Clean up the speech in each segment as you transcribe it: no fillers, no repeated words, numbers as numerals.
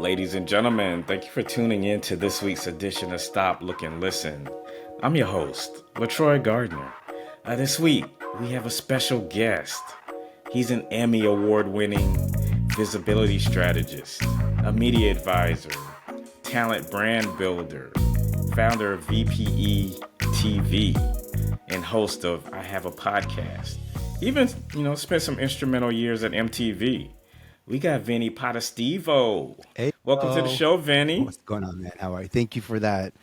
Ladies and gentlemen, thank you for tuning in to this week's edition of Stop, Look, and Listen. I'm your host, LaTroy Gardner. This week, we have a special guest. He's an Emmy Award-winning visibility strategist, a media advisor, talent brand builder, founder of VPE TV, and host of I Have a Podcast. Even, spent some instrumental years at MTV. We got Vinnie Potestivo. Hey, Welcome to the hello. show, Vinnie. What's going on, man? How are you? Thank you for that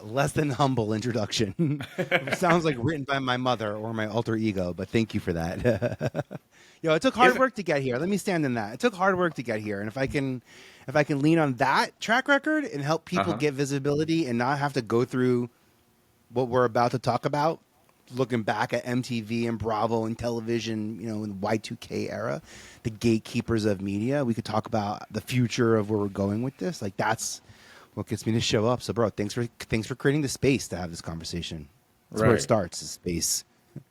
less than humble introduction. It sounds like written by my mother or my alter ego, but thank you for that. It took Is hard work to get here. Let me stand in that. It took hard work to get here, and if I can lean on that track record and help people Uh-huh. get visibility and not have to go through what we're about to talk about, looking back at MTV and Bravo and television, in the Y2K era, the gatekeepers of media, we could talk about the future of where we're going with this. Like that's what gets me to show up. So, bro, thanks for creating the space to have this conversation. That's where it Right. starts, is space or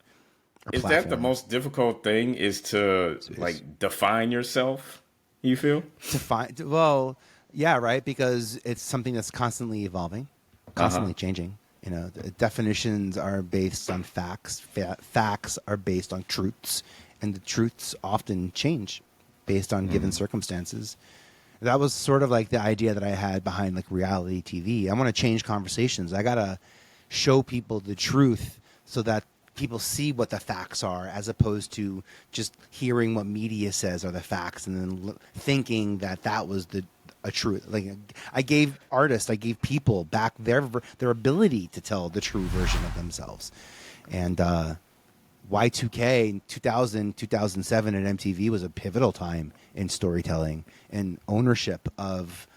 Is that the platform. most difficult thing is to Space. like define yourself, you feel? To find, well, yeah, right, because it's something that's constantly evolving, Uh-huh. constantly changing. The definitions are based on facts. Facts are based on truths, and the truths often change based on given circumstances. That was sort of like the idea that I had behind like reality TV. I want to change conversations. I gotta show people the truth so that people see what the facts are, as opposed to just hearing what media says are the facts and then thinking that that was the a truth. Like I gave people back their ability to tell the true version of themselves. And Y2K 2000, 2007 at MTV was a pivotal time in storytelling and ownership of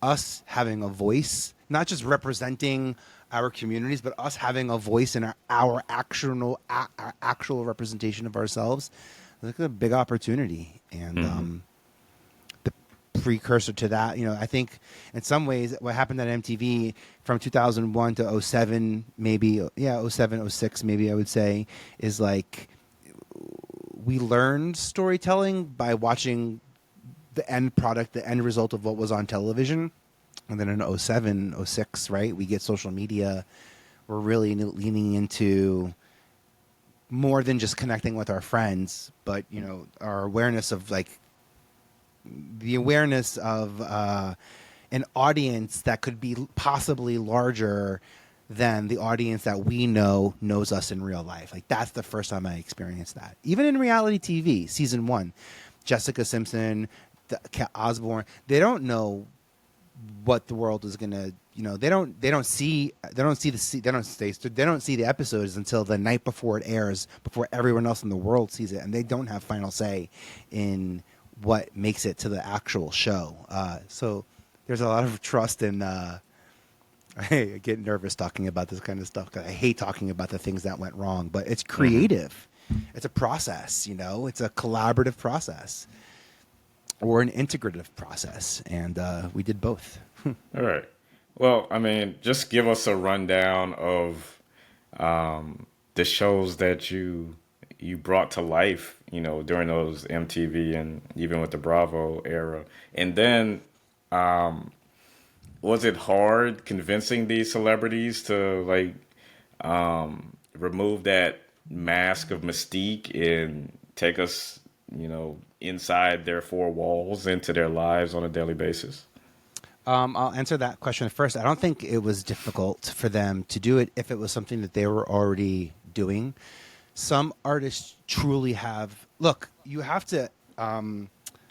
us having a voice, not just representing our communities, but us having a voice in our actual representation of ourselves. It's like a big opportunity, and the precursor to that, I think in some ways what happened at MTV from 2001 to '07, maybe, '07, '06, maybe I would say, is like we learned storytelling by watching the end product, the end result of what was on television. And then in '07, '06, right, we get social media. We're really leaning into more than just connecting with our friends, but, our awareness of like the awareness of an audience that could be possibly larger than the audience that we know knows us in real life. Like that's the first time I experienced that. Even in reality TV, season 1, Jessica Simpson, Osborne, they don't know what the world is gonna. They don't see the episodes until the night before it airs, before everyone else in the world sees it, and they don't have final say in what makes it to the actual show. So there's a lot of trust in. I get nervous talking about this kind of stuff because I hate talking about the things that went wrong, but it's creative. It's a process, it's a collaborative process or an integrative process, and we did both. All right. Well, I mean, just give us a rundown of the shows that you brought to life, during those MTV and even with the Bravo era. And then was it hard convincing these celebrities to like remove that mask of mystique and take us, inside their four walls into their lives on a daily basis? I'll answer that question first. I don't think it was difficult for them to do it if it was something that they were already doing. Some artists truly have. Look, you have to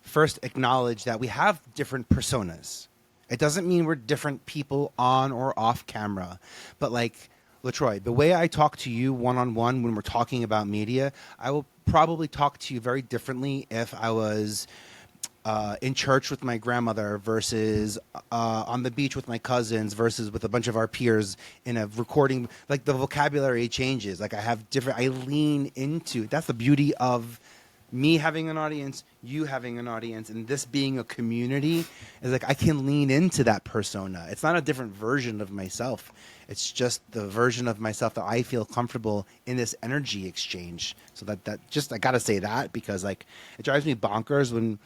first acknowledge that we have different personas. It doesn't mean we're different people on or off camera, but like Latroy, the way I talk to you one on one when we're talking about media, I will probably talk to you very differently if I was in church with my grandmother versus on the beach with my cousins versus with a bunch of our peers in a recording. Like the vocabulary changes. Like I have different. I lean into. That's the beauty of me having an audience, you having an audience, and this being a community is like I can lean into that persona. It's not a different version of myself. It's just the version of myself that I feel comfortable in this energy exchange. So that just I gotta say that because like it drives me bonkers when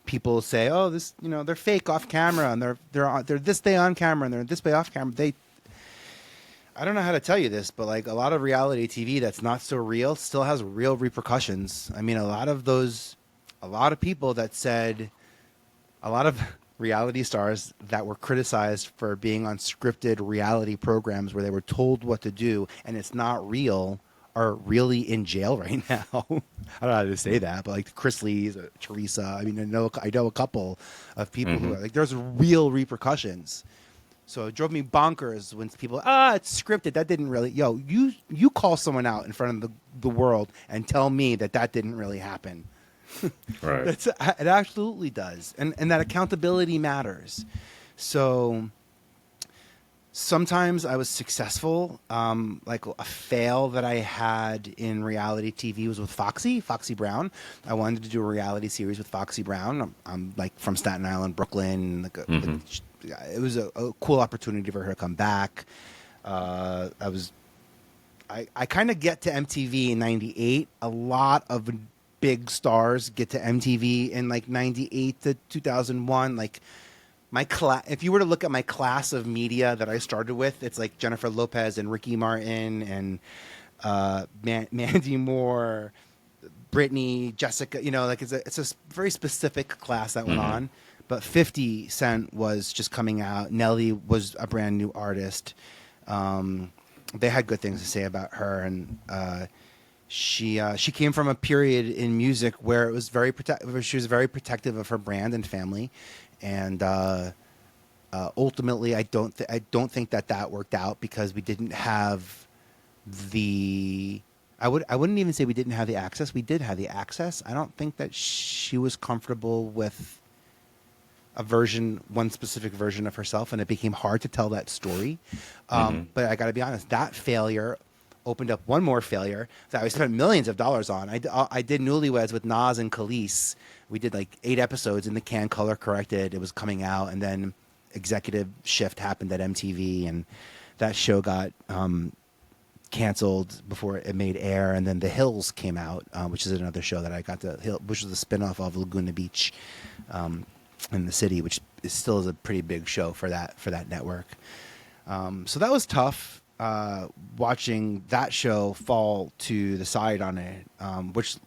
people say, "Oh, this, they're fake off camera, and they're this way on camera, and they're this way off camera." I don't know how to tell you this, but like a lot of reality TV that's not so real still has real repercussions. I mean, a lot of people that said, a lot of reality stars that were criticized for being on scripted reality programs where they were told what to do and it's not real are really in jail right now. I don't know how to say that, but like Chris Lee's, Teresa. I mean, I know a couple of people who are like, there's real repercussions. So it drove me bonkers when people, it's scripted. That didn't really, you call someone out in front of the world and tell me that didn't really happen. Right. It absolutely does. And that accountability matters. So sometimes I was successful. Like a fail that I had in reality TV was with Foxy Brown. I wanted to do a reality series with Foxy Brown. I'm like from Staten Island, Brooklyn. It was a cool opportunity for her to come back. I kind of get to MTV in '98. A lot of big stars get to MTV in like '98 to 2001. Like if you were to look at my class of media that I started with, it's like Jennifer Lopez and Ricky Martin and Mandy Moore, Britney, Jessica. Like it's a very specific class that went on. But 50 Cent was just coming out. Nelly was a brand new artist. They had good things to say about her, and she came from a period in music where it was she was very protective of her brand and family, and ultimately, I don't think that worked out because we didn't have the. I wouldn't even say we didn't have the access. We did have the access. I don't think that she was comfortable with one specific version of herself, and it became hard to tell that story. But I got to be honest, that failure opened up one more failure that I spent millions of dollars on. I did Newlyweds with Nas and Khalees. We did like 8 episodes in the can, color corrected. It was coming out, and then executive shift happened at MTV, and that show got canceled before it made air. And then The Hills came out, which is another show that I got to, which was a spinoff of Laguna Beach. In the city, which still is a pretty big show for that network. So that was tough, watching that show fall to the side on it, which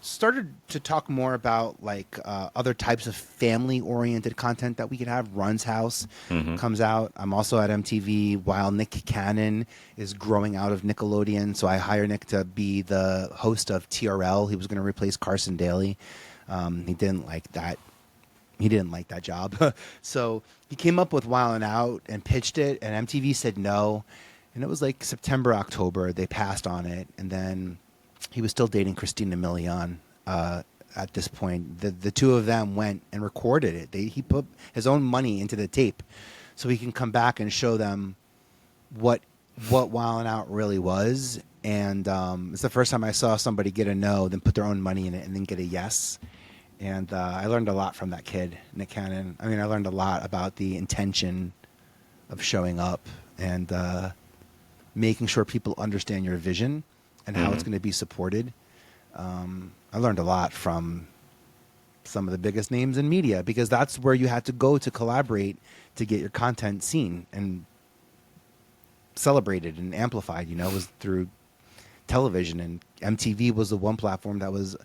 started to talk more about like other types of family-oriented content that we could have. Run's House comes out. I'm also at MTV while Nick Cannon is growing out of Nickelodeon, so I hire Nick to be the host of TRL. He was going to replace Carson Daly. He didn't like that. He didn't like that job. So he came up with Wild 'N Out and pitched it, and MTV said no. And it was like September, October. They passed on it. And then he was still dating Christina Milian at this point. The two of them went and recorded it. He put his own money into the tape so he can come back and show them what Wild 'N Out really was. And it's the first time I saw somebody get a no, then put their own money in it, and then get a yes. And I learned a lot from that kid, Nick Cannon. I mean, I learned a lot about the intention of showing up and making sure people understand your vision and how it's going to be supported. I learned a lot from some of the biggest names in media because that's where you had to go to collaborate to get your content seen and celebrated and amplified. It was through television, and MTV was the one platform that was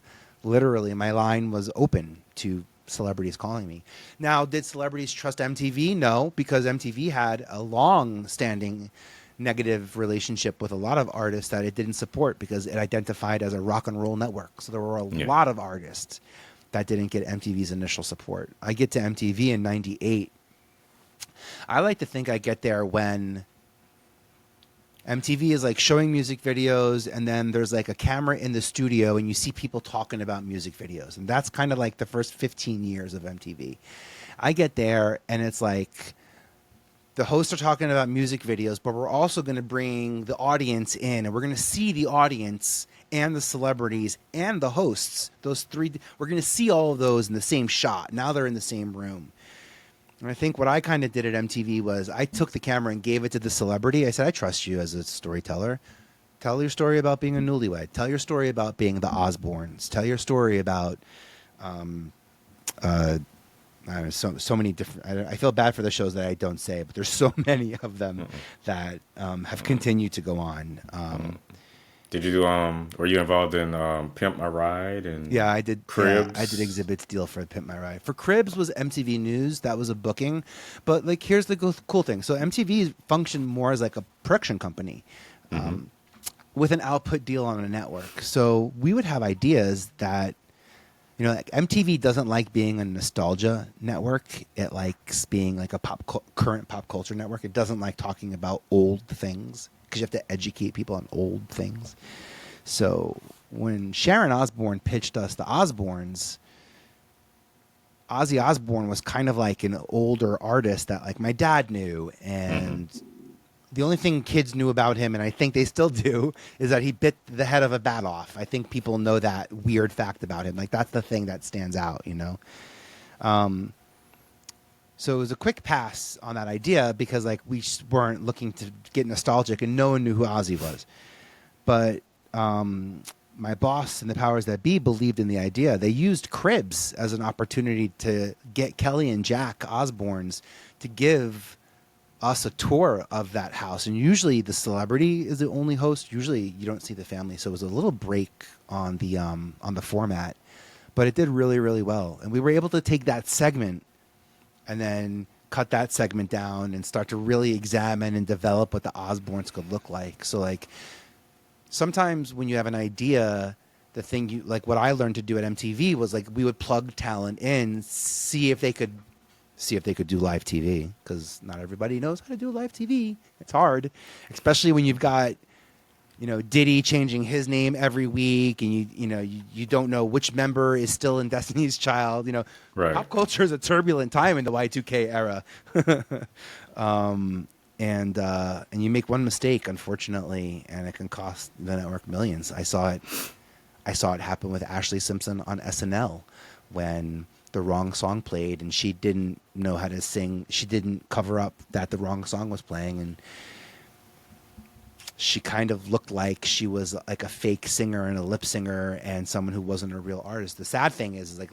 literally, my line was open to celebrities calling me. Now, did celebrities trust MTV? No, because MTV had a long-standing negative relationship with a lot of artists that it didn't support because it identified as a rock and roll network. So there were a lot of artists that didn't get MTV's initial support. I get to MTV in '98. I like to think I get there when MTV is like showing music videos, and then there's like a camera in the studio and you see people talking about music videos. And that's kind of like the first 15 years of MTV. I get there and it's like the hosts are talking about music videos, but we're also going to bring the audience in, and we're going to see the audience and the celebrities and the hosts. Those three, we're going to see all of those in the same shot. Now they're in the same room. And I think what I kind of did at MTV was I took the camera and gave it to the celebrity. I said, I trust you as a storyteller. Tell your story about being a newlywed. Tell your story about being the Osbournes. Tell your story about I don't know, so many different. I feel bad for the shows that I don't say, but there's so many of them that have continued to go on. Did you do, were you involved in Pimp My Ride and Yeah, I did. Yeah, I did Cribs? exhibits deal for Pimp My Ride. For Cribs was MTV News. That was a booking. But like, here's the cool thing. So MTV functioned more as like a production company, with an output deal on a network. So we would have ideas that, like MTV doesn't like being a nostalgia network. It likes being like a current pop culture network. It doesn't like talking about old things because you have to educate people on old things. So when Sharon Osbourne pitched us the Osbournes, Ozzy Osbourne was kind of like an older artist that like my dad knew, and the only thing kids knew about him, and I think they still do, is that he bit the head of a bat off. I think people know that weird fact about him. Like that's the thing that stands out, So it was a quick pass on that idea because like we just weren't looking to get nostalgic, and no one knew who Ozzy was. But my boss and the powers that be believed in the idea. They used Cribs as an opportunity to get Kelly and Jack Osbournes to give us a tour of that house. And usually the celebrity is the only host. Usually you don't see the family. So it was a little break on the format, but it did really, really well. And we were able to take that segment and then cut that segment down and start to really examine and develop what the Osbournes could look like. So like sometimes when you have an idea, the thing you like, what I learned to do at MTV was like we would plug talent in, see if they could do live TV, because not everybody knows how to do live TV. It's hard, especially when you've got, Diddy changing his name every week, and you don't know which member is still in Destiny's Child. Right. Pop culture is a turbulent time in the Y2K era, and you make one mistake, unfortunately, and it can cost the network millions. I saw it happen with Ashley Simpson on SNL when the wrong song played and she didn't know how to sing. She didn't cover up that the wrong song was playing, and she kind of looked like she was like a fake singer and a lip singer and someone who wasn't a real artist. The sad thing is like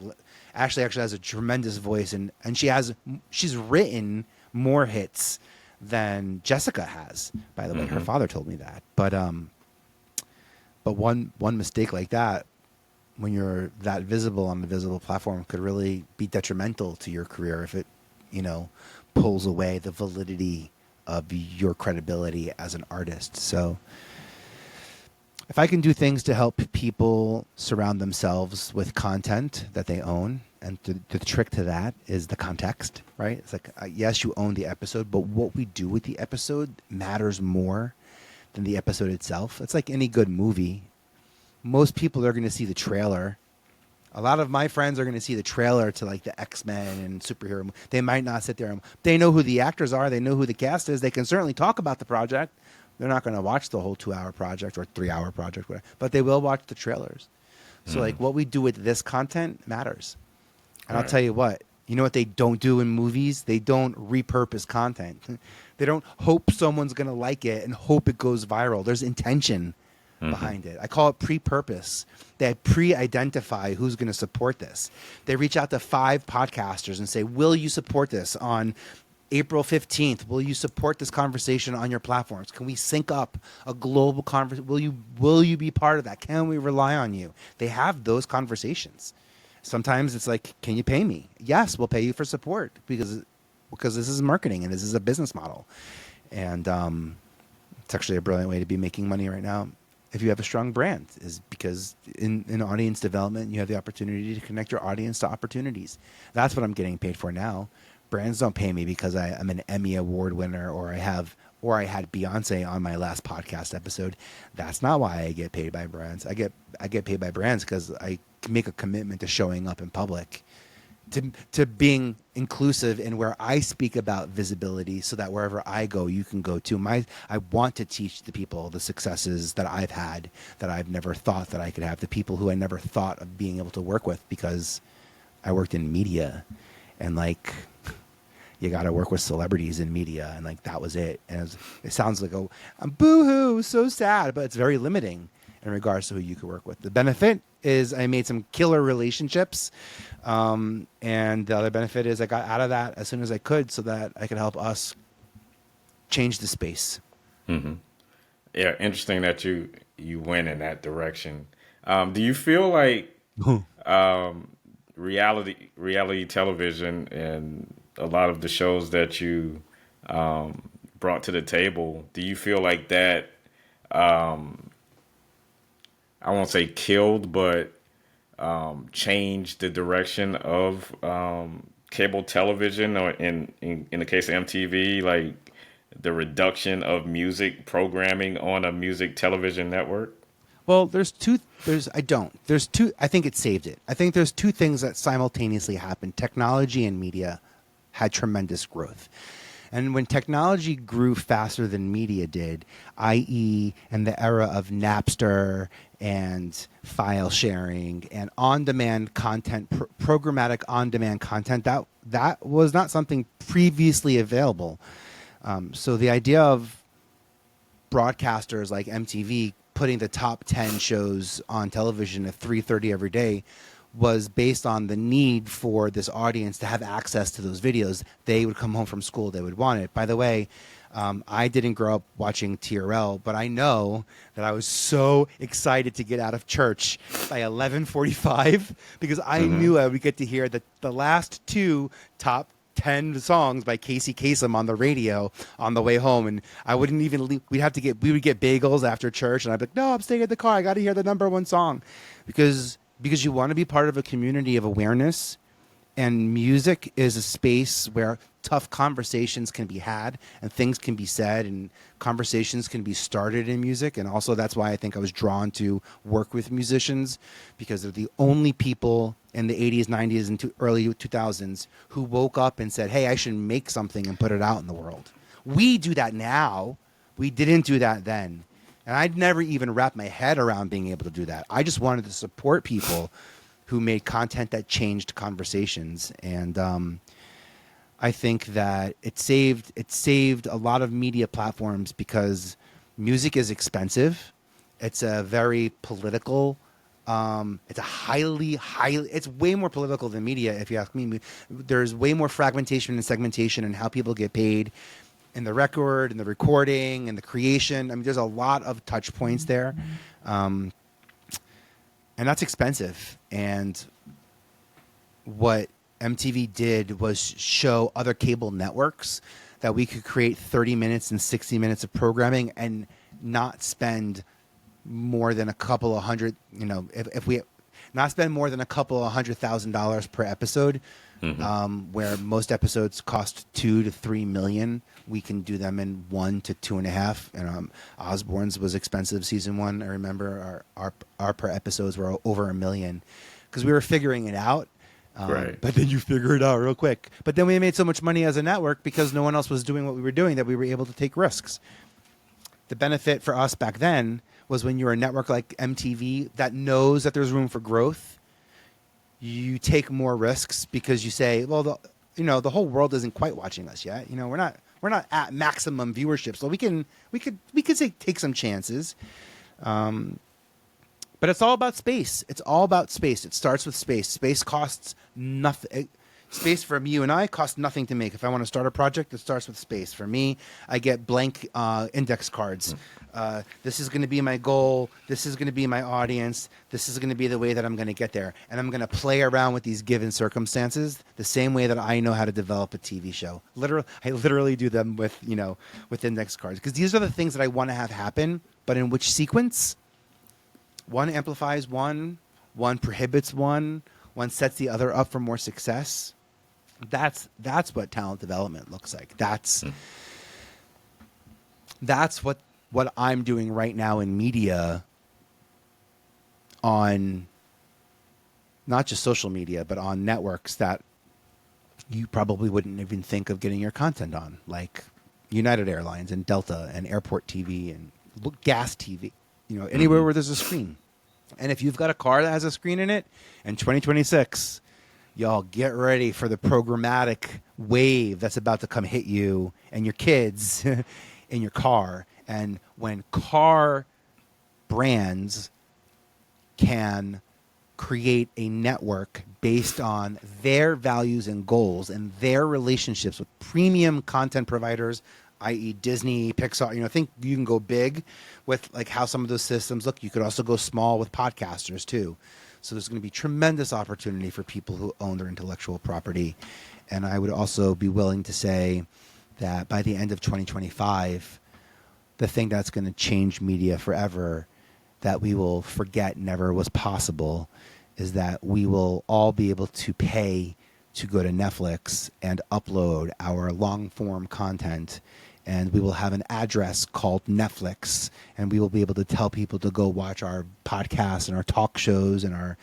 Ashley actually has a tremendous voice, and she's written more hits than Jessica has, by the way. Her father told me that. But one mistake like that, when you're that visible on the visible platform, could really be detrimental to your career if it, pulls away the validity of your credibility as an artist. So if I can do things to help people surround themselves with content that they own, and the trick to that is the context, right? It's like, yes, you own the episode, but what we do with the episode matters more than the episode itself. It's like any good movie. Most people are going to see the trailer. A lot of my friends are going to see the trailer to like the X-Men and superhero. They might not sit there. They know who the actors are. They know who the cast is. They can certainly talk about the project. They're not going to watch the whole 2-hour project or 3-hour project, whatever, but they will watch the trailers. So like what we do with this content matters. And I'll tell you what they don't do in movies? They don't repurpose content. They don't hope someone's going to like it and hope it goes viral. There's intention behind it. I call it pre-purpose. They pre-identify who's going to support this. They reach out to 5 podcasters and say, will you support this on April 15th? Will you support this conversation on your platforms? Can we sync up a global conversation? Will you be part of that? Can we rely on you? They have those conversations. Sometimes it's like, can you pay me? Yes, we'll pay you for support because this is marketing and this is a business model. And it's actually a brilliant way to be making money right now. If you have a strong brand, is because in audience development, you have the opportunity to connect your audience to opportunities. That's what I'm getting paid for now. Brands don't pay me because I'm an Emmy Award winner or I had Beyonce on my last podcast episode. That's not why I get paid by brands. I get paid by brands because I make a commitment to showing up in public, to being inclusive in where I speak about visibility, so that wherever I go, you can go too. I want to teach the people the successes that I've had, that I've never thought that I could have, the people who I never thought of being able to work with, because I worked in media, and like, you got to work with celebrities in media, and like that was it. And it sounds like I'm boo-hoo, so sad, but it's very limiting in regards to who you could work with. The benefit is I made some killer relationships. And the other benefit is I got out of that as soon as I could so that I could help us change the space. Mm-hmm. Yeah, interesting that you went in that direction. Do you feel like reality television and a lot of the shows that you brought to the table, do you feel like that, I won't say killed, but changed the direction of cable television, or in the case of MTV, like the reduction of music programming on a music television network? Well, I think it saved it. I think there's two things that simultaneously happened. Technology and media had tremendous growth. And when technology grew faster than media did, i.e., in the era of Napster and file sharing and on-demand content, programmatic on-demand content, that was not something previously available. So the idea of broadcasters like MTV putting the top 10 shows on television at 3:30 every day was based on the need for this audience to have access to those videos. They would come home from school, they would want it. By the way, I didn't grow up watching TRL, but I know that I was so excited to get out of church by 11:45 because I knew I would get to hear the last two top 10 songs by Casey Kasem on the radio on the way home, and I wouldn't even leave. We would get bagels after church, and I'd be like, no, I'm staying at the car. I got to hear the number one song, because you want to be part of a community of awareness, and music is a space where tough conversations can be had and things can be said and conversations can be started in music. And also that's why I think I was drawn to work with musicians, because they're the only people in the 80s, 90s, and early 2000s who woke up and said, hey, I should make something and put it out in the world. We do that now. We didn't do that then. And I'd never even wrapped my head around being able to do that. I just wanted to support people who made content that changed conversations. And I think that it saved a lot of media platforms because music is expensive. It's a very political, it's a highly, it's way more political than media, if you ask me. There's way more fragmentation and segmentation in how people get paid, in the record, in the recording, and the creation. I mean, there's a lot of touch points there. And that's expensive. And what MTV did was show other cable networks that we could create 30 minutes and 60 minutes of programming and not spend more than a couple of hundred, if we not spend more than a couple of $100,000 per episode, where most episodes cost $2 to $3 million. We can do them in 1 to 2.5. And Osbournes was expensive season 1. I remember our per episodes were over $1 million because we were figuring it out. Right. But then you figure it out real quick. But then we made so much money as a network because no one else was doing what we were doing that we were able to take risks. The benefit for us back then was when you're a network like MTV that knows that there's room for growth, you take more risks because you say, well, the whole world isn't quite watching us yet. We're not at maximum viewership, so we could take some chances. But it's all about space. It's all about space. It starts with space. Space costs nothing. Space for you and I costs nothing to make. If I want to start a project, it starts with space. For me, I get blank index cards. This is going to be my goal. This is going to be my audience. This is going to be the way that I'm going to get there. And I'm going to play around with these given circumstances the same way that I know how to develop a TV show. I literally do them with index cards, because these are the things that I want to have happen, but in which sequence? One amplifies one prohibits one sets the other up for more success. That's what talent development looks like. That's what I'm doing right now in media, on not just social media, but on networks that you probably wouldn't even think of getting your content on, like United Airlines and Delta and Airport TV and Gas TV. Anywhere where there's a screen. And if you've got a car that has a screen in it, in 2026, y'all get ready for the programmatic wave that's about to come hit you and your kids in your car. And when car brands can create a network based on their values and goals and their relationships with premium content providers, i.e. Disney, Pixar. I think you can go big with like how some of those systems look. You could also go small with podcasters too. So there's going to be tremendous opportunity for people who own their intellectual property. And I would also be willing to say that by the end of 2025, the thing that's going to change media forever, that we will forget never was possible, is that we will all be able to pay to go to Netflix and upload our long-form content, and we will have an address called Netflix, and we will be able to tell people to go watch our podcasts and our talk shows and our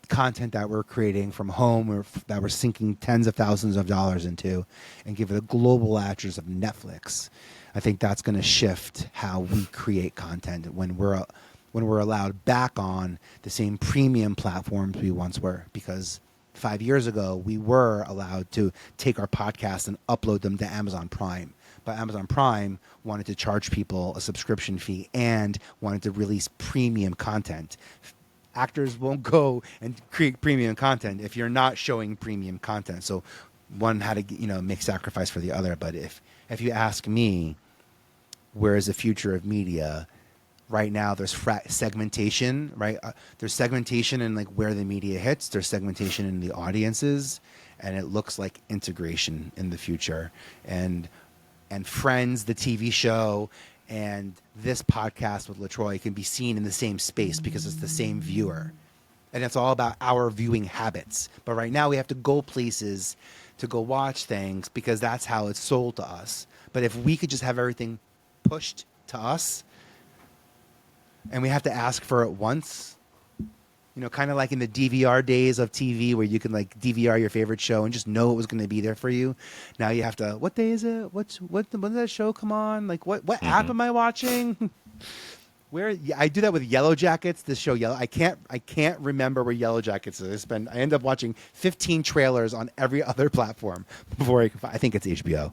content that we're creating from home, or that we're sinking tens of thousands of dollars into, and give it a global address of Netflix. I think that's going to shift how we create content when we're allowed back on the same premium platforms we once were. Because 5 years ago, we were allowed to take our podcasts and upload them to Amazon Prime. But Amazon Prime wanted to charge people a subscription fee and wanted to release premium content. Actors won't go and create premium content if you're not showing premium content. So one had to, make sacrifice for the other. But if you ask me, where is the future of media? Right now, there's segmentation, right? There's segmentation in like where the media hits. There's segmentation in the audiences, and it looks like integration in the future. And Friends, the TV show, and this podcast with LaTroy can be seen in the same space because it's the same viewer. And it's all about our viewing habits. But right now we have to go places to go watch things because that's how it's sold to us. But if we could just have everything pushed to us and we have to ask for it once, kind of like in the DVR days of TV where you can like DVR your favorite show and just know it was going to be there for you. Now you have to, what day is it? When does that show come on? Like what app am I watching? I do that with Yellow Jackets. This show I can't remember where Yellow Jackets is. I end up watching 15 trailers on every other platform before I think it's HBO,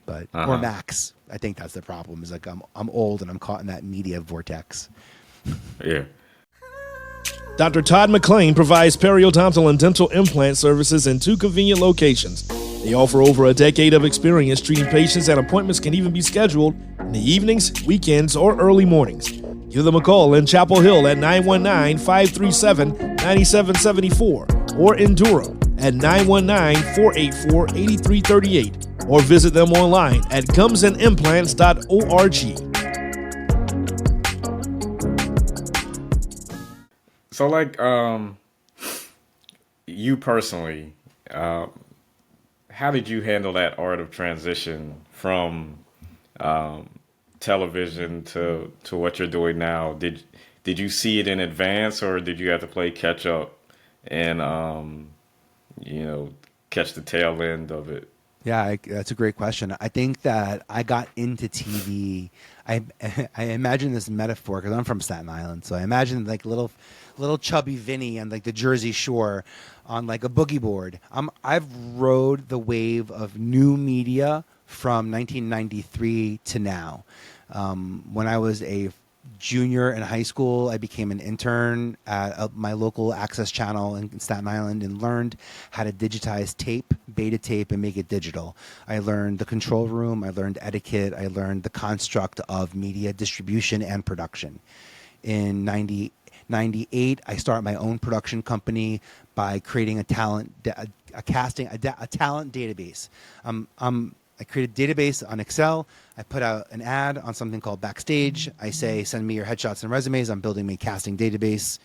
but or Max. I think that's the problem. Is like I'm old and I'm caught in that media vortex. Yeah. Dr. Todd McLean provides periodontal and dental implant services in 2 convenient locations. They offer over a decade of experience treating patients, and appointments can even be scheduled in the evenings, weekends, or early mornings. Give them a call in Chapel Hill at 919-537-9774 or in Durham at 919-484-8338 or visit them online at gumsandimplants.org. So, like, you personally, how did you handle that art of transition from television to what you're doing now? Did you see it in advance, or did you have to play catch up and catch the tail end of it? Yeah, that's a great question. I think that I got into TV. I imagine this metaphor because I'm from Staten Island, so I imagine like little chubby Vinnie on like the Jersey Shore on like a boogie board. I've rode the wave of new media from 1993 to now. When I was a junior in high school, I became an intern at my local access channel in Staten Island and learned how to digitize tape, beta tape, and make it digital. I learned the control room. I learned etiquette. I learned the construct of media distribution and production. In 1998, I started my own production company by creating a talent database. I created a database on Excel. I put out an ad on something called Backstage. I say, send me your headshots and resumes. I'm building my casting database.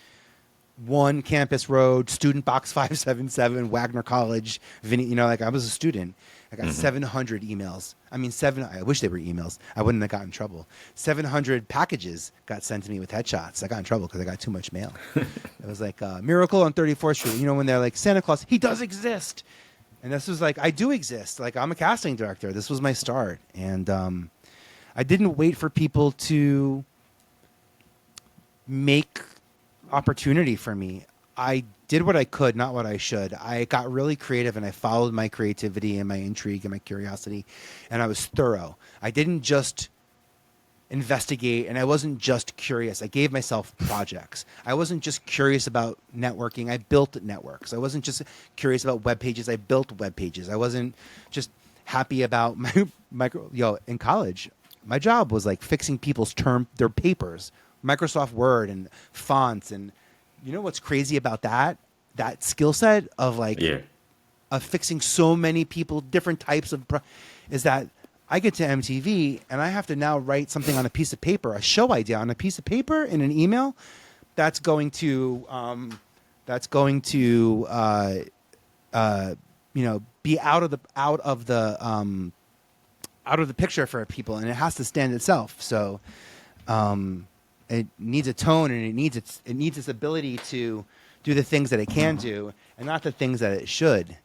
1 Campus Road, Student Box 577, Wagner College, Vinnie, I was a student. I got 700 emails. I wish they were emails. I wouldn't have gotten in trouble. 700 packages got sent to me with headshots. I got in trouble because I got too much mail. It was like Miracle on 34th Street. When they're like, Santa Claus, he does exist. And this was like, I do exist. Like, I'm a casting director. This was my start. And I didn't wait for people to make opportunity for me. I did what I could, not what I should. I got really creative, and I followed my creativity and my intrigue and my curiosity, and I was thorough. I didn't just investigate, and I wasn't just curious. I gave myself projects. I wasn't just curious about networking. I built networks. I wasn't just curious about web pages. I built web pages. I wasn't just happy about in college. My job was like fixing people's their papers, Microsoft Word and fonts. And you know what's crazy about that skill set of of fixing so many people, different types of is that I get to MTV and I have to now write something on a piece of paper, a show idea on a piece of paper in an email that's going to be out of the picture for people, and it has to stand itself. So it needs a tone, and it needs its ability to do the things that it can do and not the things that it should.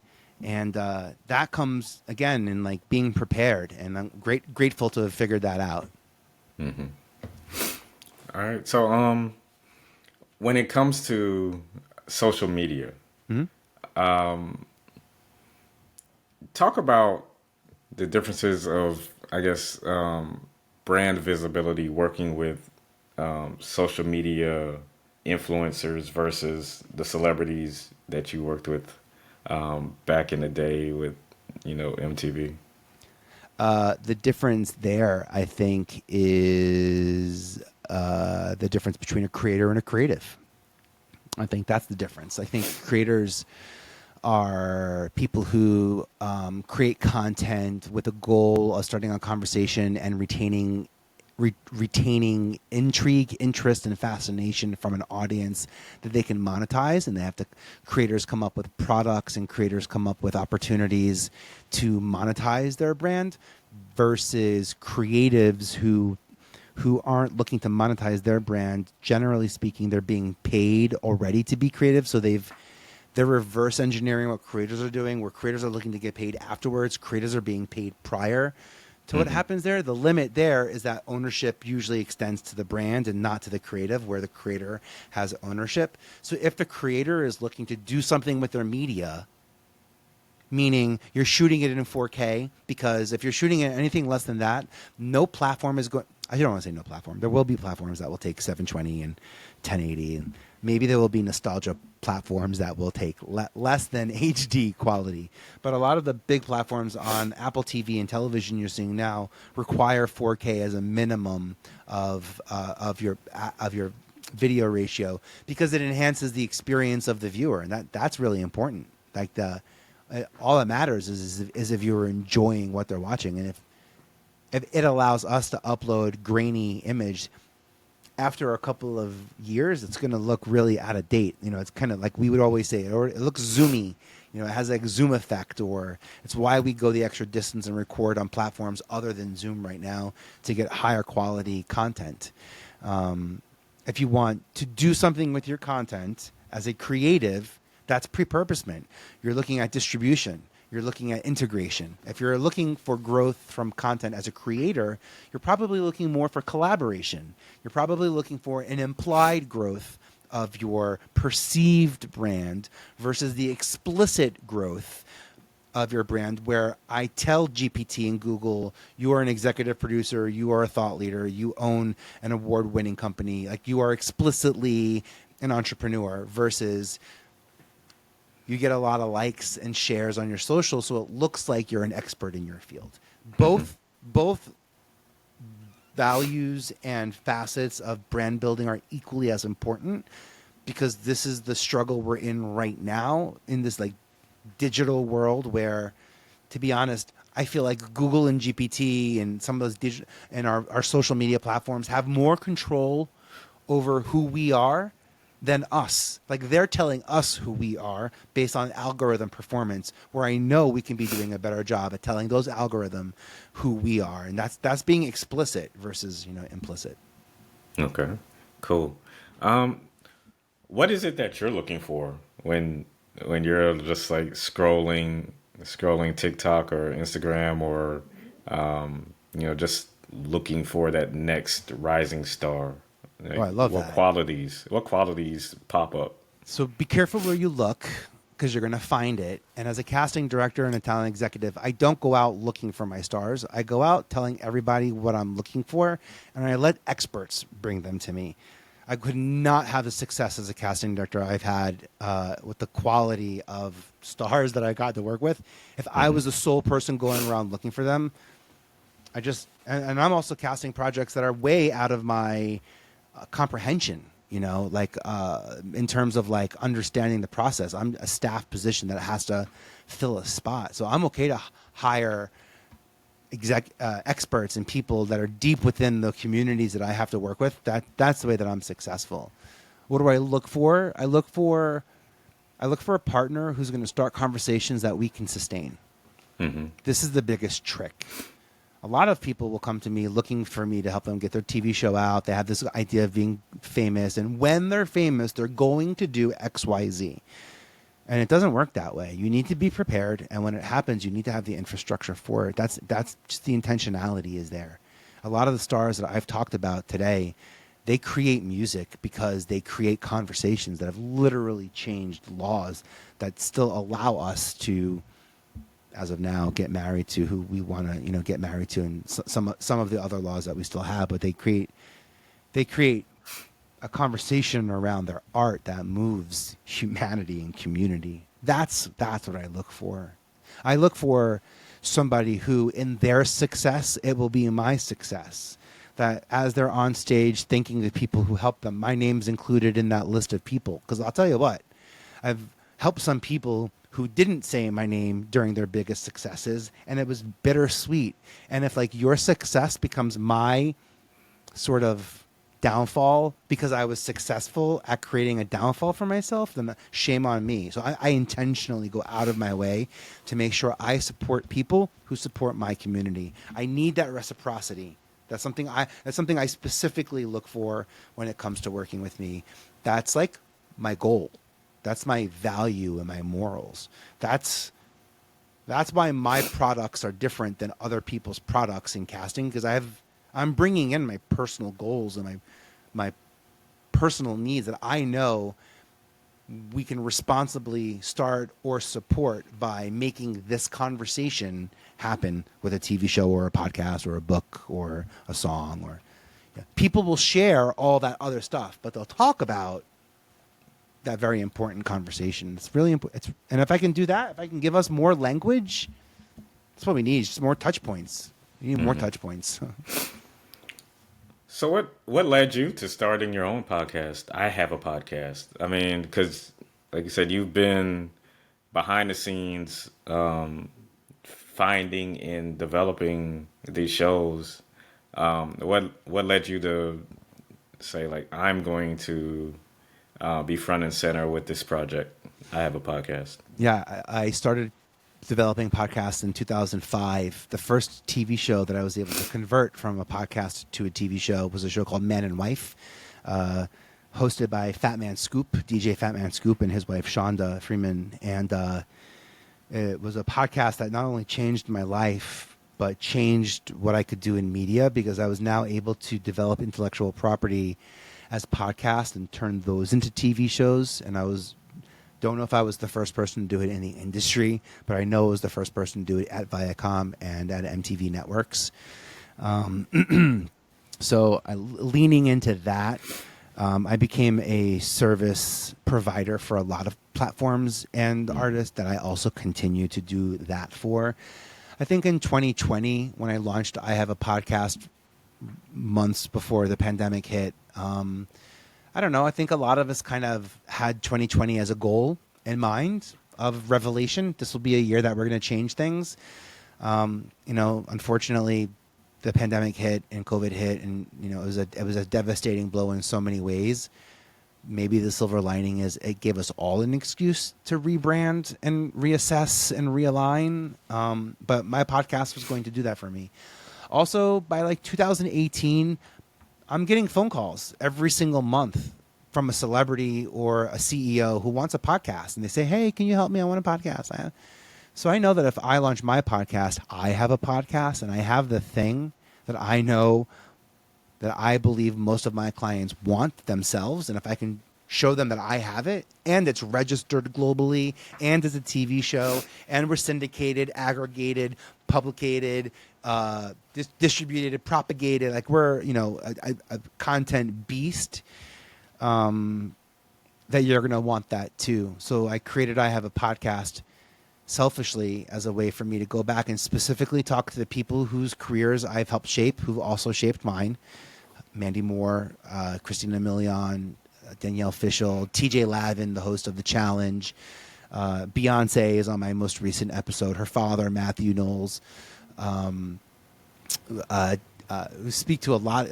And that comes again in like being prepared, and I'm grateful to have figured that out. Mm-hmm. All right. So when it comes to social media, talk about the differences of, I guess, brand visibility working with social media influencers versus the celebrities that you worked with back in the day with, MTV. The difference there, I think, is the difference between a creator and a creative. I think that's the difference. I think creators are people who create content with a goal of starting a conversation and retaining intrigue, interest, and fascination from an audience that they can monetize. And creators come up with products, and creators come up with opportunities to monetize their brand, versus creatives who aren't looking to monetize their brand. Generally speaking, they're being paid already to be creative, so they're reverse engineering what creators are doing, where creators are looking to get paid afterwards. Creators are being paid prior to what happens there. The limit there is that ownership usually extends to the brand and not to the creative, where the creator has ownership. So if the creator is looking to do something with their media, meaning you're shooting it in 4K, because if you're shooting it anything less than that, no platform is going. I don't want to say no platform. There will be platforms that will take 720 and 1080, and maybe there will be nostalgia platforms that will take less than HD quality. But a lot of the big platforms on Apple TV and television you're seeing now require 4K as a minimum of your video ratio, because it enhances the experience of the viewer, and that's really important. Like all that matters is if you're enjoying what they're watching, and if it allows us to upload grainy image, after a couple of years, it's going to look really out of date. It's kind of like we would always say, or it looks zoomy. It has like zoom effect, or it's why we go the extra distance and record on platforms other than Zoom right now to get higher quality content. If you want to do something with your content as a creative, that's pre-purposement. You're looking at distribution. You're looking at integration. If you're looking for growth from content as a creator, you're probably looking more for collaboration. You're probably looking for an implied growth of your perceived brand versus the explicit growth of your brand, where I tell GPT and Google, you are an executive producer, you are a thought leader, you own an award-winning company, like you are explicitly an entrepreneur, versus you get a lot of likes and shares on your social, so it looks like you're an expert in your field. Both values and facets of brand building are equally as important, because this is the struggle we're in right now in this like digital world, where, to be honest, I feel like Google and GPT and some of those and our social media platforms have more control over who we are than us. Like, they're telling us who we are based on algorithm performance, where I know we can be doing a better job at telling those algorithm who we are. And that's being explicit versus, implicit. Okay, cool. What is it that you're looking for when you're just like scrolling TikTok or Instagram, or, just looking for that next rising star? Like, I love what that. What qualities pop up? So be careful where you look, because you're going to find it. And as a casting director and a talent executive, I don't go out looking for my stars. I go out telling everybody what I'm looking for, and I let experts bring them to me. I could not have the success as a casting director I've had with the quality of stars that I got to work with if I was the sole person going around looking for them. And I'm also casting projects that are way out of my comprehension, like in terms of like understanding the process. I'm a staff position that has to fill a spot. So I'm okay to hire experts and people that are deep within the communities that I have to work with. That's the way that I'm successful. What do I look for? I look for a partner who's going to start conversations that we can sustain. This is the biggest trick. A lot of people will come to me looking for me to help them get their TV show out. They have this idea of being famous, and when they're famous, they're going to do X, Y, Z. And it doesn't work that way. You need to be prepared, and when it happens, you need to have the infrastructure for it. That's just the intentionality is there. A lot of the stars that I've talked about today, they create music because they create conversations that have literally changed laws that still allow us to, as of now, get married to who we want to, get married to, and some of the other laws that we still have. But they create a conversation around their art that moves humanity and community. That's what I look for. I look for somebody who, in their success, it will be my success. That as they're on stage thanking the people who helped them, my name's included in that list of people. Because I'll tell you what, I've helped some people who didn't say my name during their biggest successes, and it was bittersweet. And if like your success becomes my sort of downfall because I was successful at creating a downfall for myself, then shame on me. So I intentionally go out of my way to make sure I support people who support my community. I need that reciprocity. That's something I specifically look for when it comes to working with me. That's like my goal. That's my value and my morals. That's why my products are different than other people's products in casting, because I'm bringing in my personal goals and my personal needs that I know we can responsibly start or support by making this conversation happen with a TV show or a podcast or a book or a song. Or people will share all that other stuff, but they'll talk about that very important conversation. It's really important. And if I can do that, if I can give us more language, that's what we need. Just more touch points. We need more touch points. So what led you to starting your own podcast? I have a podcast. I mean, because like you said, you've been behind the scenes, finding and developing these shows. What led you to say, like, I'm going to be front and center with this project? I have a podcast. Yeah, I started developing podcasts in 2005. The first TV show that I was able to convert from a podcast to a TV show was a show called Man and Wife, hosted by Fat Man Scoop, DJ Fat Man Scoop, and his wife Shonda Freeman. And it was a podcast that not only changed my life, but changed what I could do in media, because I was now able to develop intellectual property as podcasts and turn those into TV shows. And don't know if I was the first person to do it in the industry, but I know I was the first person to do it at Viacom and at MTV networks. So leaning into that, I became a service provider for a lot of platforms and artists that I also continue to do that for. I think in 2020, when I launched I Have a Podcast months before the pandemic hit, I don't know. I think a lot of us kind of had 2020 as a goal in mind of revelation. This will be a year that we're going to change things. Unfortunately, the pandemic hit and COVID hit, and it was a devastating blow in so many ways. Maybe the silver lining is it gave us all an excuse to rebrand and reassess and realign. But my podcast was going to do that for me. Also, by like 2018, I'm getting phone calls every single month from a celebrity or a CEO who wants a podcast. And they say, hey, can you help me? I want a podcast. So I know that if I launch my podcast, I have a podcast, and I have the thing that I know that I believe most of my clients want themselves. And if I can show them that I have it, and it's registered globally, and it's a TV show, and we're syndicated, aggregated, publicated, distributed, propagated. Like we're, you know, a content beast. That you're going to want that too. So I have a podcast selfishly as a way for me to go back and specifically talk to the people whose careers I've helped shape, who've also shaped mine. Mandy Moore, Christina Milian, Danielle Fishel, TJ Lavin, the host of The Challenge. Beyonce is on my most recent episode. Her father, Matthew Knowles. Who speak to a lot.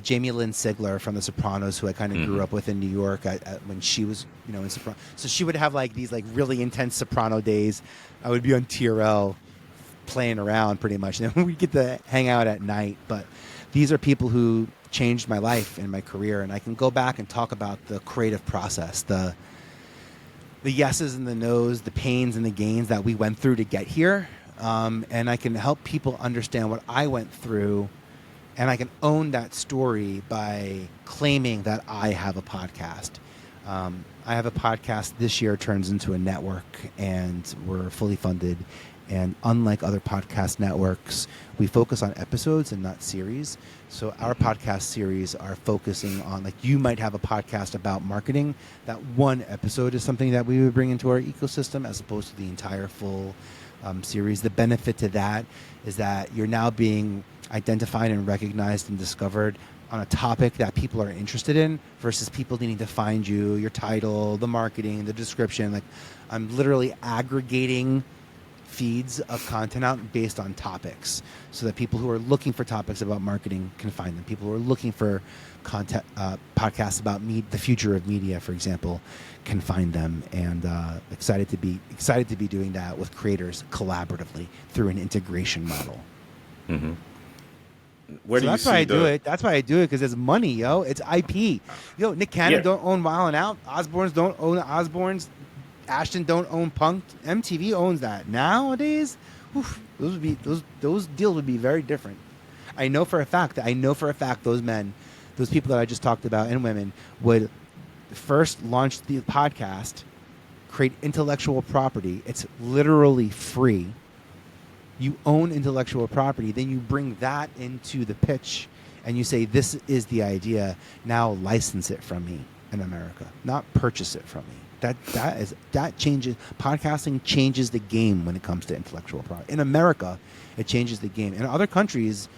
Jamie Lynn Sigler from The Sopranos, who I kind of grew up with in New York when she was, you know, in Sopranos. So she would have like these like really intense Soprano days. I would be on TRL playing around pretty much, and then we get to hang out at night. But these are people who changed my life and my career, and I can go back and talk about the creative process, the yeses and the nos, the pains and the gains that we went through to get here, and I can help people understand what I went through. And I can own that story by claiming that I have a podcast. I have a podcast this year turns into a network, and we're fully funded. And unlike other podcast networks, we focus on episodes and not series. So our podcast series are focusing on, like, you might have a podcast about marketing. That one episode is something that we would bring into our ecosystem as opposed to the entire full series. The benefit to that is that you're now being identified and recognized and discovered on a topic that people are interested in versus people needing to find you, your title, the marketing, the description. Like, I'm literally aggregating feeds of content out based on topics so that people who are looking for topics about marketing can find them. People who are looking for content, podcasts about the future of media, for example, can find them. And excited to be doing that with creators collaboratively through an integration model. Mm-hmm. That's why I do it. That's why I do it, because it's money, yo. It's IP. Yo, Nick Cannon don't own Wild 'N Out. Osbournes don't own Osbournes. Ashton don't own Punk'd. MTV owns that. Nowadays, those deals would be very different. I know for a fact those men, those people that I just talked about, and women, would first launch the podcast, create intellectual property. It's literally free. You own intellectual property, then you bring that into the pitch and you say, this is the idea, now license it from me in America, not purchase it from me. That changes, podcasting changes the game when it comes to intellectual property. In America, it changes the game. In other countries,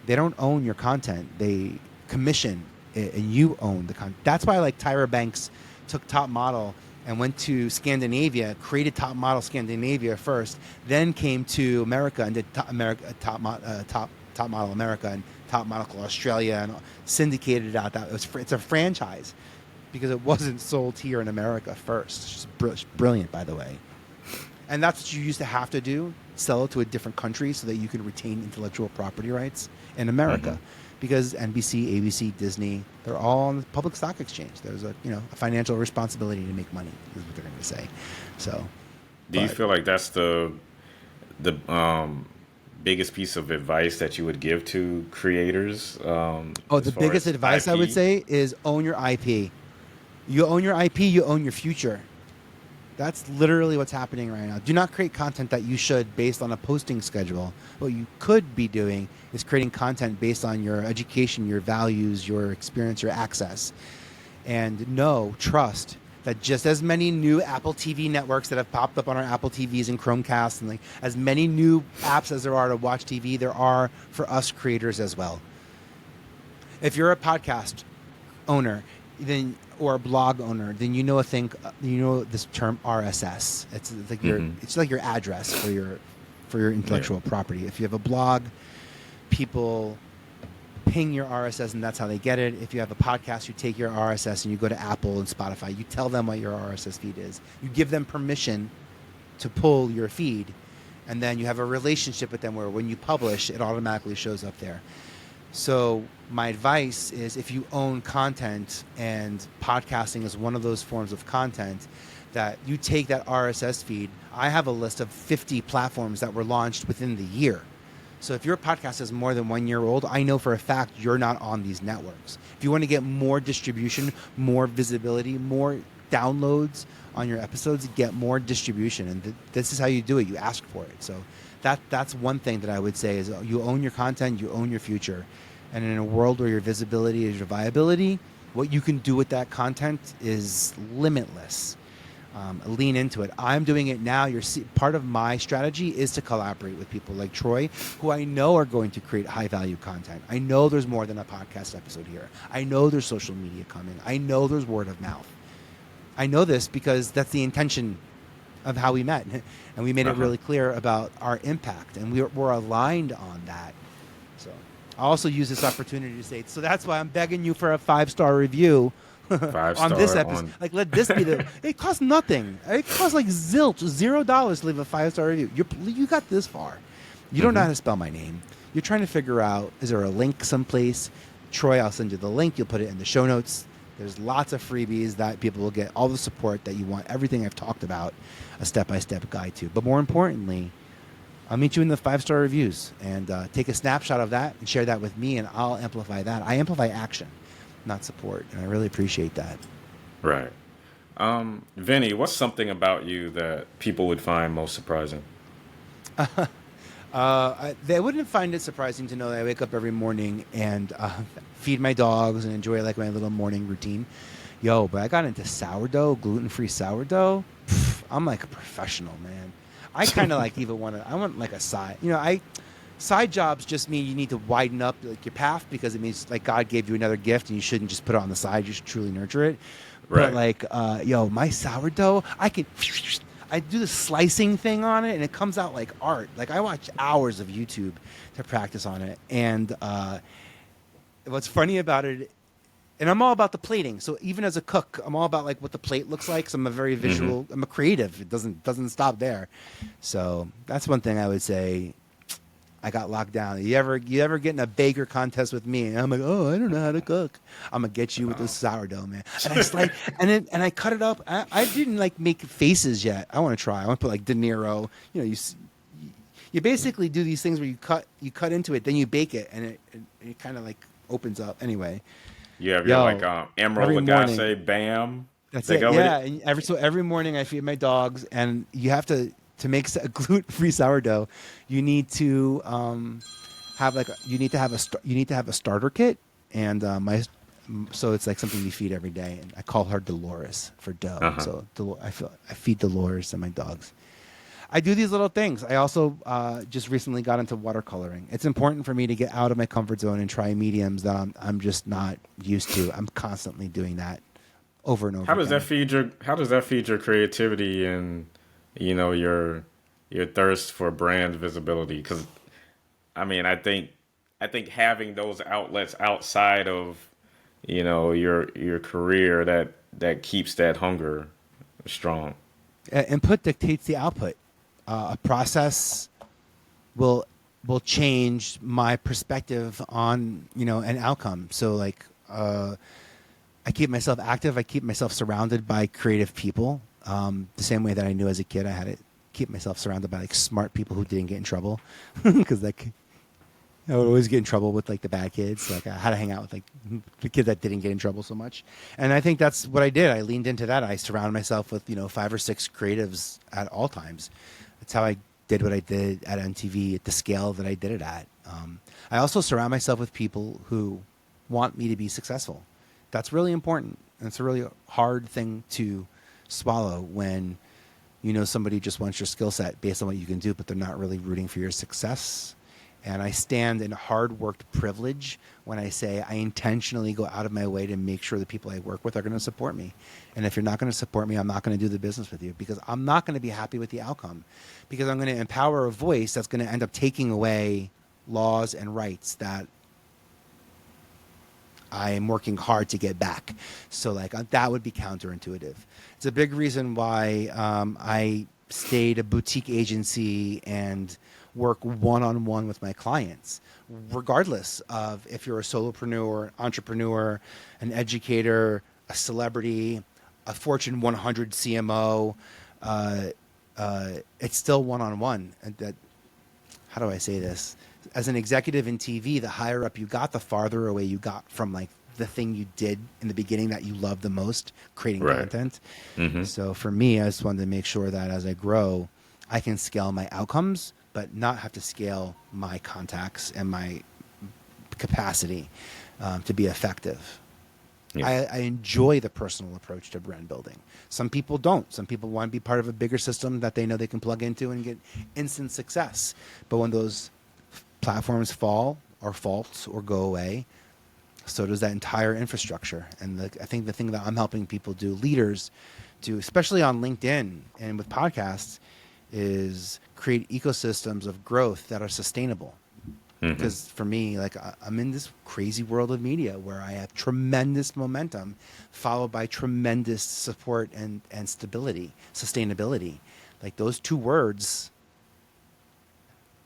they don't own your content. They commission it and you own the content. That's why, like, Tyra Banks took Top Model and went to Scandinavia, created Top Model Scandinavia first, then came to America and did Top Model America and Top Model Australia, and syndicated it out. It's a franchise because it wasn't sold here in America first. It's just brilliant, by the way. And that's what you used to have to do, sell it to a different country so that you can retain intellectual property rights in America. Mm-hmm. Because NBC, ABC, Disney, they're all on the public stock exchange. There's a financial responsibility to make money, is what they're going to say. So, do you feel like that's the biggest piece of advice that you would give to creators? The biggest advice IP? I would say is own your IP. You own your IP, you own your future. That's literally what's happening right now. Do not create content that you should based on a posting schedule. What you could be doing is creating content based on your education, your values, your experience, your access. And trust that just as many new Apple TV networks that have popped up on our Apple TVs and Chromecasts, and like as many new apps as there are to watch TV, there are for us creators as well. If you're a podcast owner, or a blog owner, then you know this term RSS. It's like it's like your address for your intellectual property. If you have a blog, people ping your RSS and that's how they get it. If you have a podcast, you take your RSS and you go to Apple and Spotify. You tell them what your RSS feed is. You give them permission to pull your feed, and then you have a relationship with them where when you publish, it automatically shows up there. So my advice is, if you own content, and podcasting is one of those forms of content, that you take that RSS feed. I have a list of 50 platforms that were launched within the year. So if your podcast is more than 1 year old, I know for a fact you're not on these networks. If you want to get more distribution, more visibility, more downloads on your episodes, get more distribution. And this is how you do it. You ask for it. So that's one thing that I would say is you own your content, you own your future. And in a world where your visibility is your viability, what you can do with that content is limitless. Lean into it. I'm doing it now. Part of my strategy is to collaborate with people like Troy, who I know are going to create high value content. I know there's more than a podcast episode here. I know there's social media coming. I know there's word of mouth. I know this because that's the intention of how we met. And we made it really clear about our impact. And we're aligned on that. So I also use this opportunity to say, so that's why I'm begging you for a 5-star review on this episode. Like, let this be it costs nothing. It costs like zilch, $0 to leave a 5-star review. You got this far. You don't know how to spell my name. You're trying to figure out, is there a link someplace? Troy, I'll send you the link. You'll put it in the show notes. There's lots of freebies that people will get, all the support that you want, everything I've talked about, a step-by-step guide to. But more importantly, I'll meet you in the 5-star reviews and take a snapshot of that and share that with me, and I'll amplify that. I amplify action, not support, and I really appreciate that. Right. Vinny, what's something about you that people would find most surprising? They wouldn't find it surprising to know that I wake up every morning and feed my dogs and enjoy like my little morning routine. But I got into sourdough, gluten-free sourdough. I'm like a professional, man. I kind of like even I want like a side. Side jobs just mean you need to widen up like your path, because it means like God gave you another gift and you shouldn't just put it on the side. You should truly nurture it. Right. But like, my sourdough, I do the slicing thing on it and it comes out like art. Like I watch hours of YouTube to practice on it. And what's funny about it, and I'm all about the plating. So even as a cook, I'm all about like what the plate looks like. So I'm a very visual, I'm a creative. It doesn't stop there. So that's one thing I would say I got locked down. You ever get in a baker contest with me? And I'm like, oh, I don't know how to cook. I'm gonna get you with this sourdough, man. And I slice, and I cut it up. I didn't like make faces yet. I want to try. I want to put like De Niro. You basically do these things where you cut into it, then you bake it, and it kind of like opens up. Anyway. You have your like Emerald Lagasse, Bam. That's it. Yeah. And every morning I feed my dogs, and you have to make a gluten-free sourdough. You need to have a starter kit, and so it's like something you feed every day. And I call her Dolores for dough. So I feed Dolores and my dogs. I do these little things. I also just recently got into watercoloring. It's important for me to get out of my comfort zone and try mediums that I'm just not used to. I'm constantly doing that over and over. How does that feed your creativity and your thirst for brand visibility? Because I think having those outlets outside of your career that keeps that hunger strong. Input dictates the output. A process will change my perspective on an outcome. So like I keep myself active. I keep myself surrounded by creative people. The same way that I knew as a kid I had to keep myself surrounded by like smart people who didn't get in trouble, because like I would always get in trouble with like the bad kids. Like I had to hang out with like the kids that didn't get in trouble so much. And I think that's what I did. I leaned into that. I surrounded myself with 5 or 6 creatives at all times. That's how I did what I did at MTV at the scale that I did it at. I also surround myself with people who want me to be successful. That's really important. And it's a really hard thing to swallow when somebody just wants your skill set based on what you can do, but they're not really rooting for your success. And I stand in hard-worked privilege when I say I intentionally go out of my way to make sure the people I work with are going to support me. And if you're not going to support me, I'm not going to do the business with you, because I'm not going to be happy with the outcome, because I'm going to empower a voice that's going to end up taking away laws and rights that I am working hard to get back. So like that would be counterintuitive. It's a big reason why I stayed a boutique agency and work one-on-one with my clients, regardless of if you're a solopreneur, entrepreneur, an educator, a celebrity, a Fortune 100 CMO. It's still one-on-one. And how do I say this? as an executive in TV, the higher up you got, the farther away you got from like the thing you did in the beginning that you loved the most, creating content. So for me, I just wanted to make sure that as I grow, I can scale my outcomes, but not have to scale my contacts and my capacity to be effective. Yeah. I enjoy the personal approach to brand building. Some people don't. Some people want to be part of a bigger system that they know they can plug into and get instant success. But when those platforms fall or falter or go away, so does that entire infrastructure. And I think the thing that I'm helping people do, leaders do, especially on LinkedIn and with podcasts, is create ecosystems of growth that are sustainable. Because for me, like I'm in this crazy world of media where I have tremendous momentum followed by tremendous support and stability, sustainability. Like those two words,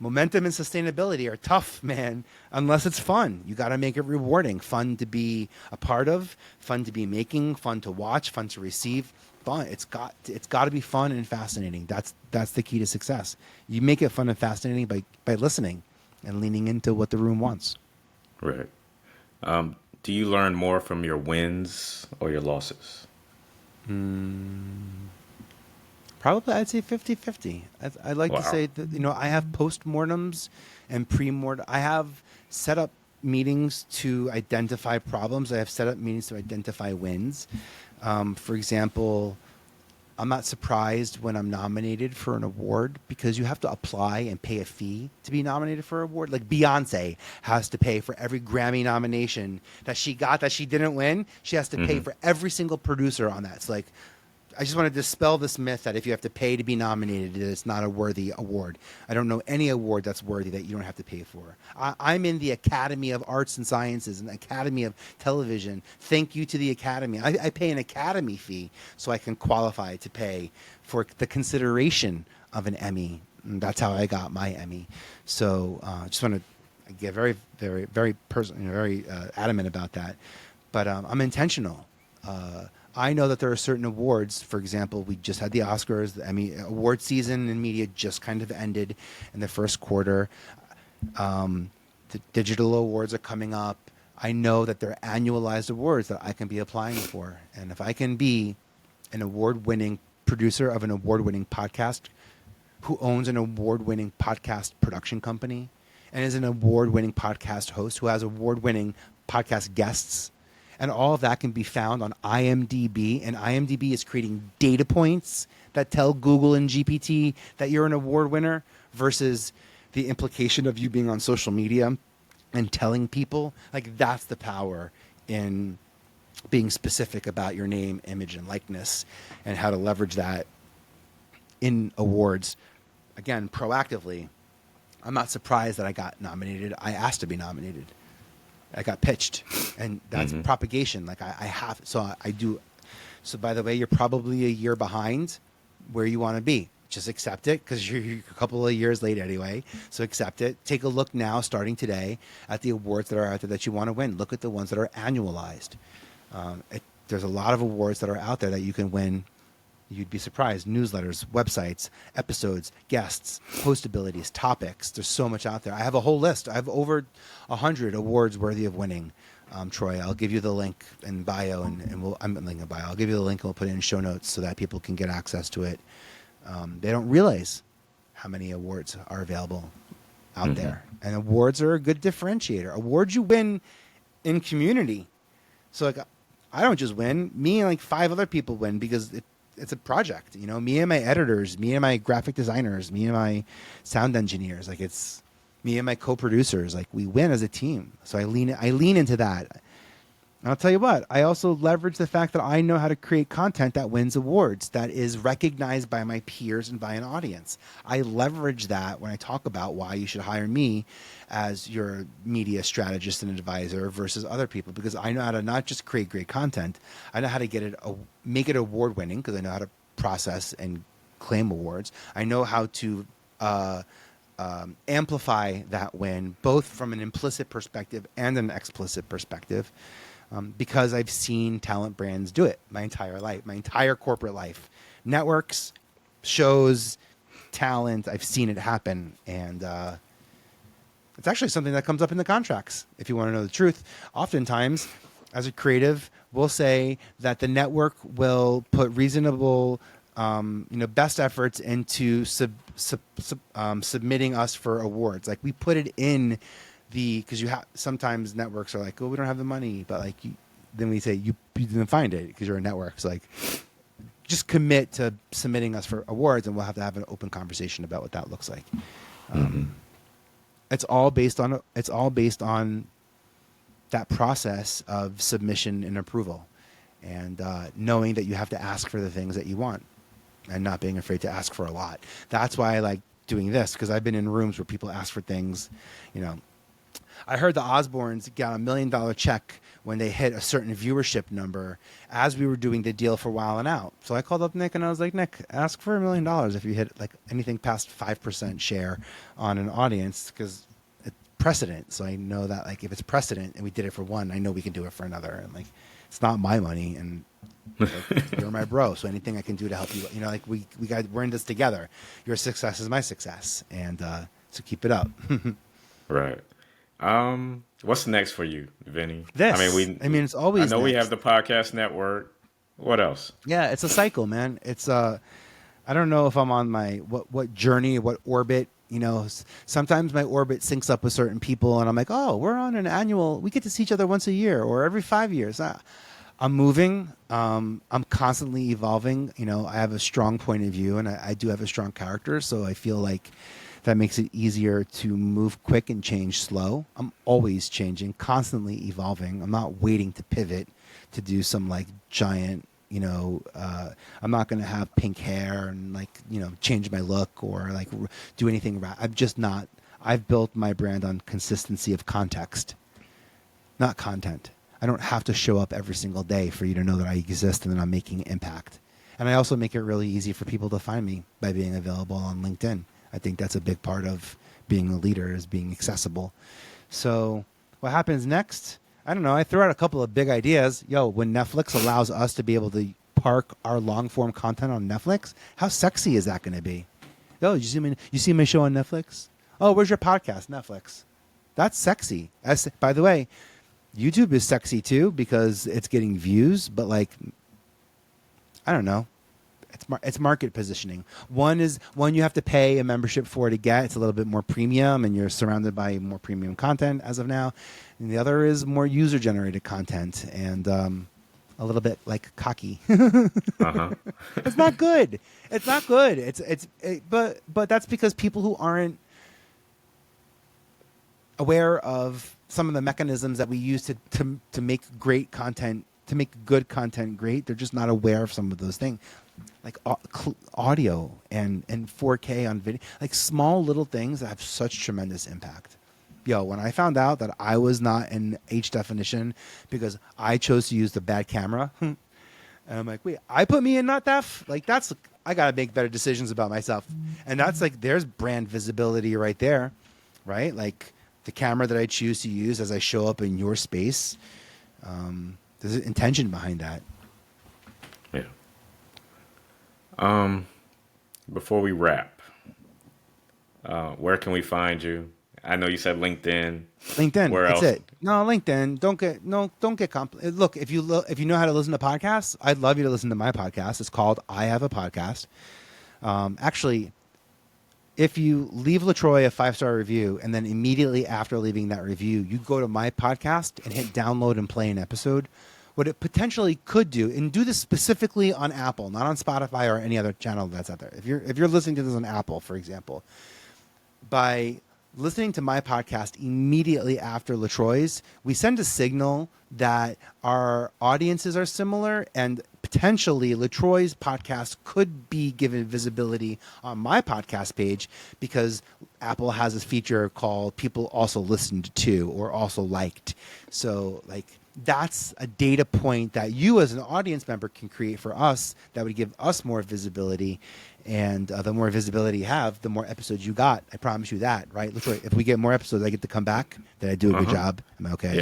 momentum and sustainability, are tough, man, unless it's fun. You got to make it rewarding, fun to be a part of, fun to be making, fun to watch, fun to receive. Fun. It's got to be fun and fascinating. That's the key to success. You make it fun and fascinating by listening and leaning into what the room wants. Right. Do you learn more from your wins or your losses? Probably I'd say 50-50. I'd like to Wow. say that, I have postmortems and premortem. I have set up meetings to identify problems. I have set up meetings to identify wins. For example, I'm not surprised when I'm nominated for an award because you have to apply and pay a fee to be nominated for an award. Like Beyonce has to pay for every Grammy nomination that she got that she didn't win. She has to pay for every single producer on that. It's like, I just want to dispel this myth that if you have to pay to be nominated, that it's not a worthy award. I don't know any award that's worthy that you don't have to pay for. I'm in the Academy of Arts and Sciences and Academy of Television. Thank you to the Academy. I pay an Academy fee so I can qualify to pay for the consideration of an Emmy. And that's how I got my Emmy. So I just want to get very, very, very personal, very adamant about that. But I'm intentional. I know that there are certain awards. For example, we just had the Oscars. The Emmy award season in media just kind of ended in the first quarter. The digital awards are coming up. I know that there are annualized awards that I can be applying for. And if I can be an award-winning producer of an award-winning podcast who owns an award-winning podcast production company and is an award-winning podcast host who has award-winning podcast guests, and all of that can be found on IMDb, and IMDb is creating data points that tell Google and GPT that you're an award winner versus the implication of you being on social media and telling people. Like, that's the power in being specific about your name, image, and likeness and how to leverage that in awards. Again, proactively. I'm not surprised that I got nominated. I asked to be nominated. I got pitched, and that's propagation. Like I have, so I do. So by the way, you're probably a year behind where you want to be. Just accept it because you're a couple of years late anyway. So accept it. Take a look now, starting today, at the awards that are out there that you want to win. Look at the ones that are annualized. There's a lot of awards that are out there that you can win. You'd be surprised. Newsletters, websites, episodes, guests, host abilities, topics. There's so much out there. I have a whole list. I have over 100 awards worthy of winning. Troy, I'll give you the link in bio, and I'm linking in bio. I'll give you the link and we'll put it in show notes so that people can get access to it. They don't realize how many awards are available out there. And awards are a good differentiator. Awards you win in community. So like, I don't just win. Me and like 5 other people win because it's a project, me and my editors, me and my graphic designers, me and my sound engineers. Like, it's me and my co-producers. Like, we win as a team. So I lean into that. And I'll tell you what, I also leverage the fact that I know how to create content that wins awards, that is recognized by my peers and by an audience. I leverage that when I talk about why you should hire me as your media strategist and advisor versus other people, because I know how to not just create great content, I know how to get it, make it award winning, because I know how to process and claim awards. I know how to amplify that win, both from an implicit perspective and an explicit perspective. Because I've seen talent brands do it my entire life, my entire corporate life. Networks, shows, talent, I've seen it happen. And It's actually something that comes up in the contracts. If you want to know the truth, oftentimes, as a creative, we'll say that the network will put reasonable, best efforts into submitting us for awards. Like we put it in because you have sometimes networks are like, oh, we don't have the money, but like then we say you didn't find it because you're a network. So like, just commit to submitting us for awards, and we'll have to have an open conversation about what that looks like. It's all based on that process of submission and approval, and knowing that you have to ask for the things that you want, and not being afraid to ask for a lot. That's why I like doing this, because I've been in rooms where people ask for things. I heard the Osbournes got $1 million check when they hit a certain viewership number as we were doing the deal for Wild 'N Out. So I called up Nick and I was like, Nick, ask for $1 million if you hit like anything past 5% share on an audience, because it's precedent. So I know that like if it's precedent and we did it for one, I know we can do it for another. And like, it's not my money, and like, you're my bro. So anything I can do to help you, like we're in this together. Your success is my success. And so keep it up. Right. What's next for you, Vinny? It's always. I know we next. have the podcast network. What else? Yeah, it's a cycle, man. It's I don't know if I'm on my what journey, what orbit. Sometimes my orbit syncs up with certain people, and I'm like, oh, we're on an annual. We get to see each other once a year or every 5 years. I'm moving. I'm constantly evolving. I have a strong point of view, and I do have a strong character, so I feel like that makes it easier to move quick and change slow. I'm always changing, constantly evolving. I'm not waiting to pivot to do some like giant, I'm not going to have pink hair and like, change my look or like do anything. I'm just not. I've built my brand on consistency of context, not content. I don't have to show up every single day for you to know that I exist and that I'm making impact. And I also make it really easy for people to find me by being available on LinkedIn. I think that's a big part of being a leader, is being accessible. So what happens next? I don't know. I threw out a couple of big ideas. When Netflix allows us to be able to park our long form content on Netflix, how sexy is that going to be? You see my show on Netflix? Oh, where's your podcast? Netflix. That's sexy. By the way, YouTube is sexy too because it's getting views, but like, I don't know. It's market positioning. One you have to pay a membership for to get. It's a little bit more premium, and you're surrounded by more premium content as of now. And the other is more user-generated content, and a little bit like cocky. It's not good. It's not good. But that's because people who aren't aware of some of the mechanisms that we use to make great content, to make good content great, they're just not aware of some of those things. Like audio and 4K on video, like small little things that have such tremendous impact. When I found out that I was not in H definition because I chose to use the bad camera, and I'm like, wait, I put me in not def? Like I got to make better decisions about myself. And that's like, there's brand visibility right there, right? Like the camera that I choose to use as I show up in your space, there's an intention behind that. Yeah. Before we wrap, where can we find you? I know you said LinkedIn. LinkedIn. Where that's else? it. No, LinkedIn. Don't get complicated. Look, if you know how to listen to podcasts, I'd love you to listen to my podcast. It's called I Have a Podcast. Actually, if you leave LaTroy a 5-star review, and then immediately after leaving that review, you go to my podcast and hit download and play an episode, what it potentially could do, and do this specifically on Apple, not on Spotify or any other channel that's out there. If you're listening to this on Apple, for example, by listening to my podcast immediately after LaTroy's, we send a signal that our audiences are similar, and potentially LaTroy's podcast could be given visibility on my podcast page because Apple has this feature called people also listened to or also liked. So like, that's a data point that you as an audience member can create for us that would give us more visibility. And the more visibility you have, the more episodes you got. I promise you that, right? LaTroy, if we get more episodes, I get to come back. Did I do a good job? Am I okay?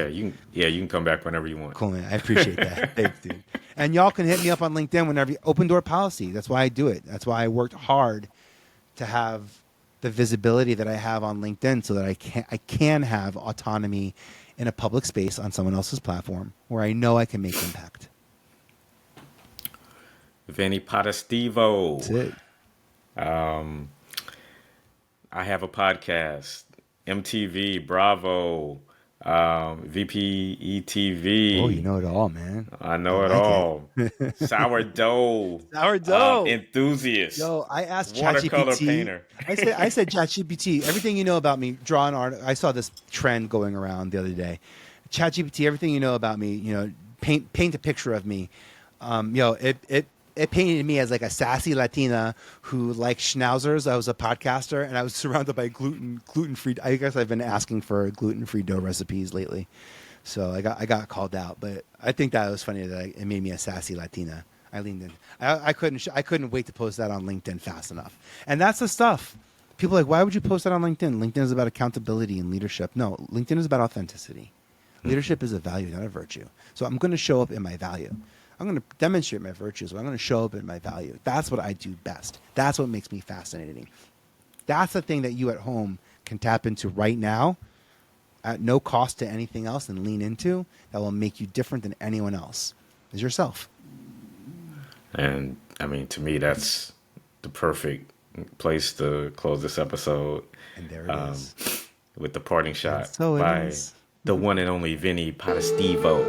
Yeah, you can come back whenever you want. Cool, man. I appreciate that. Thanks, dude. And y'all can hit me up on LinkedIn whenever you open door policy. That's why I do it. That's why I worked hard to have the visibility that I have on LinkedIn so that I can have autonomy in a public space on someone else's platform where I know I can make impact. Vinnie Potestivo. That's it. I have a podcast, MTV, Bravo, VPETV. Oh, you know it all, man. I know it all. Sourdough. Sourdough. Enthusiast. Yo, I asked Watercolor ChatGPT. painter. I said, ChatGPT, everything you know about me, draw an art. I saw this trend going around the other day. ChatGPT, everything you know about me, paint a picture of me. It painted me as like a sassy Latina who liked schnauzers. I was a podcaster, and I was surrounded by gluten-free. I guess I've been asking for gluten-free dough recipes lately, so I got called out. But I think that was funny that it made me a sassy Latina. I leaned in. I couldn't wait to post that on LinkedIn fast enough. And that's the stuff. People are like, why would you post that on LinkedIn? LinkedIn is about accountability and leadership. No, LinkedIn is about authenticity. Leadership is a value, not a virtue. So I'm going to show up in my value. I'm going to demonstrate my virtues, but I'm going to show up in my value. That's what I do best. That's what makes me fascinating. That's the thing that you at home can tap into right now at no cost to anything else and lean into that will make you different than anyone else, is yourself. And I mean, to me, that's the perfect place to close this episode. And there it is. With the parting shot so by is. The one and only Vinnie Potestivo.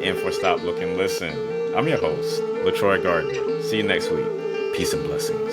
And for Stop, Look, and Listen, I'm your host, LaTroy Gardner. See you next week. Peace and blessings.